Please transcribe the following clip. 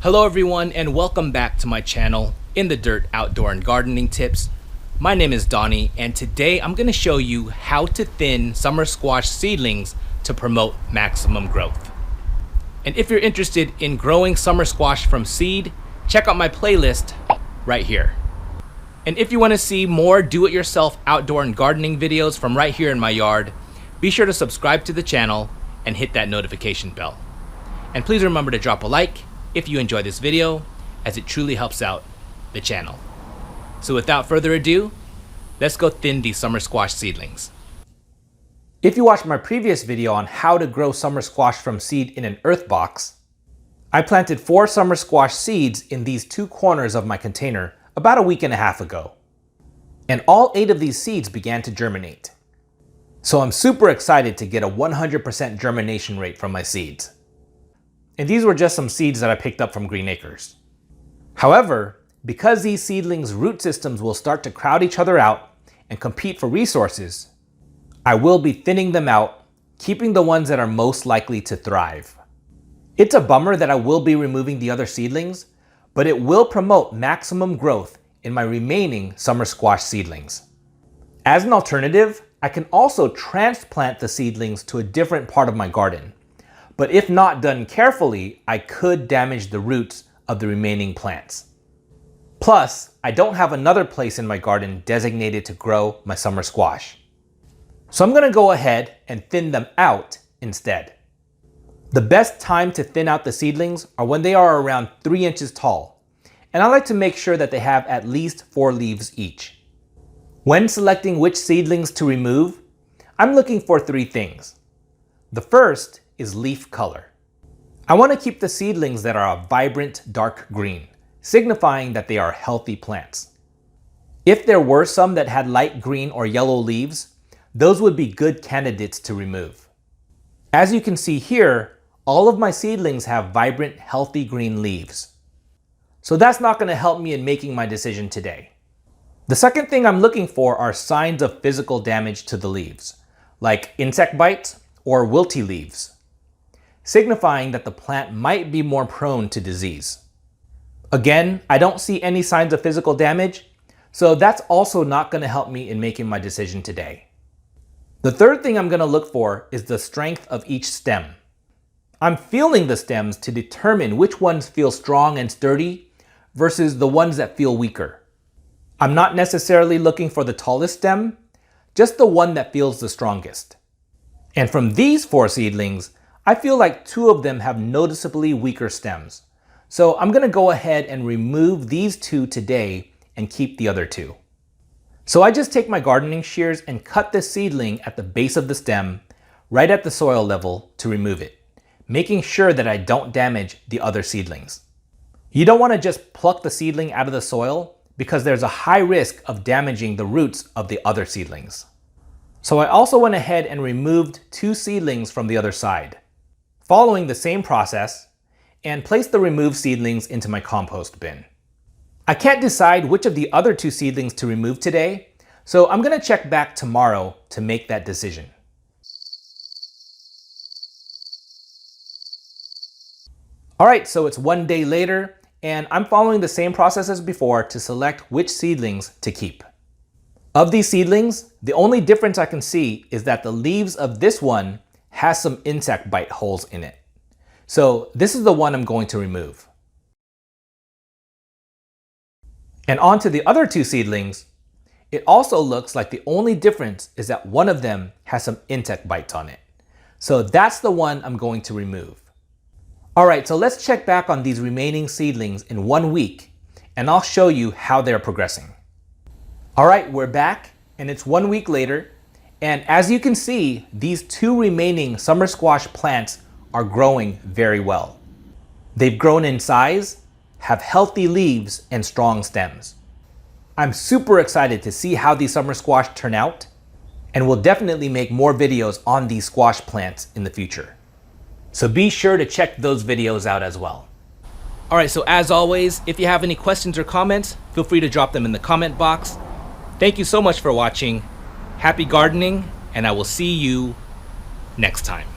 Hello everyone and welcome back to my channel, In the Dirt Outdoor and Gardening Tips. My name is Donnie and today I'm going to show you how to thin summer squash seedlings to promote maximum growth. And if you're interested in growing summer squash from seed, check out my playlist right here. And if you want to see more do-it-yourself outdoor and gardening videos from right here in my yard, be sure to subscribe to the channel and hit that notification bell. And please remember to drop a like if you enjoy this video, as it truly helps out the channel. So without further ado, let's go thin these summer squash seedlings. If you watched my previous video on how to grow summer squash from seed in an earth box, I planted 4 summer squash seeds in these 2 corners of my container about a week and a half ago. And all 8 of these seeds began to germinate. So I'm super excited to get a 100% germination rate from my seeds. And these were just some seeds that I picked up from Green Acres. However, because these seedlings' root systems will start to crowd each other out and compete for resources, I will be thinning them out, keeping the ones that are most likely to thrive. It's a bummer that I will be removing the other seedlings, but it will promote maximum growth in my remaining summer squash seedlings. As an alternative, I can also transplant the seedlings to a different part of my garden. But if not done carefully, I could damage the roots of the remaining plants. Plus, I don't have another place in my garden designated to grow my summer squash. So I'm going to go ahead and thin them out instead. The best time to thin out the seedlings are when they are around 3 inches tall, and I like to make sure that they have at least 4 leaves each. When selecting which seedlings to remove, I'm looking for 3 things. The first is leaf color. I want to keep the seedlings that are a vibrant dark green, signifying that they are healthy plants. If there were some that had light green or yellow leaves, those would be good candidates to remove. As you can see here, all of my seedlings have vibrant, healthy green leaves. So that's not going to help me in making my decision today. The second thing I'm looking for are signs of physical damage to the leaves, like insect bites or wilty leaves, signifying that the plant might be more prone to disease. Again, I don't see any signs of physical damage, so that's also not going to help me in making my decision today. The third thing I'm going to look for is the strength of each stem. I'm feeling the stems to determine which ones feel strong and sturdy versus the ones that feel weaker. I'm not necessarily looking for the tallest stem, just the one that feels the strongest. And from these 4 seedlings, I feel like 2 of them have noticeably weaker stems. So I'm going to go ahead and remove these 2 today and keep the other 2. So I just take my gardening shears and cut the seedling at the base of the stem, right at the soil level, to remove it, making sure that I don't damage the other seedlings. You don't want to just pluck the seedling out of the soil because there's a high risk of damaging the roots of the other seedlings. So I also went ahead and removed 2 seedlings from the other side, following the same process, and placed the removed seedlings into my compost bin. I can't decide which of the other 2 seedlings to remove today, so I'm going to check back tomorrow to make that decision. Alright, so it's 1 day later, and I'm following the same process as before to select which seedlings to keep. Of these seedlings, the only difference I can see is that the leaves of this one has some insect bite holes in it. So this is the one I'm going to remove. And on to the other 2 seedlings, it also looks like the only difference is that one of them has some insect bites on it. So that's the one I'm going to remove. Alright, so let's check back on these remaining seedlings in 1 week, and I'll show you how they're progressing. Alright, we're back, and it's 1 week later, and as you can see, these 2 remaining summer squash plants are growing very well. They've grown in size, have healthy leaves, and strong stems. I'm super excited to see how these summer squash turn out, and will definitely make more videos on these squash plants in the future. So be sure to check those videos out as well. Alright, so as always, if you have any questions or comments, feel free to drop them in the comment box. Thank you so much for watching. Happy gardening, and I will see you next time.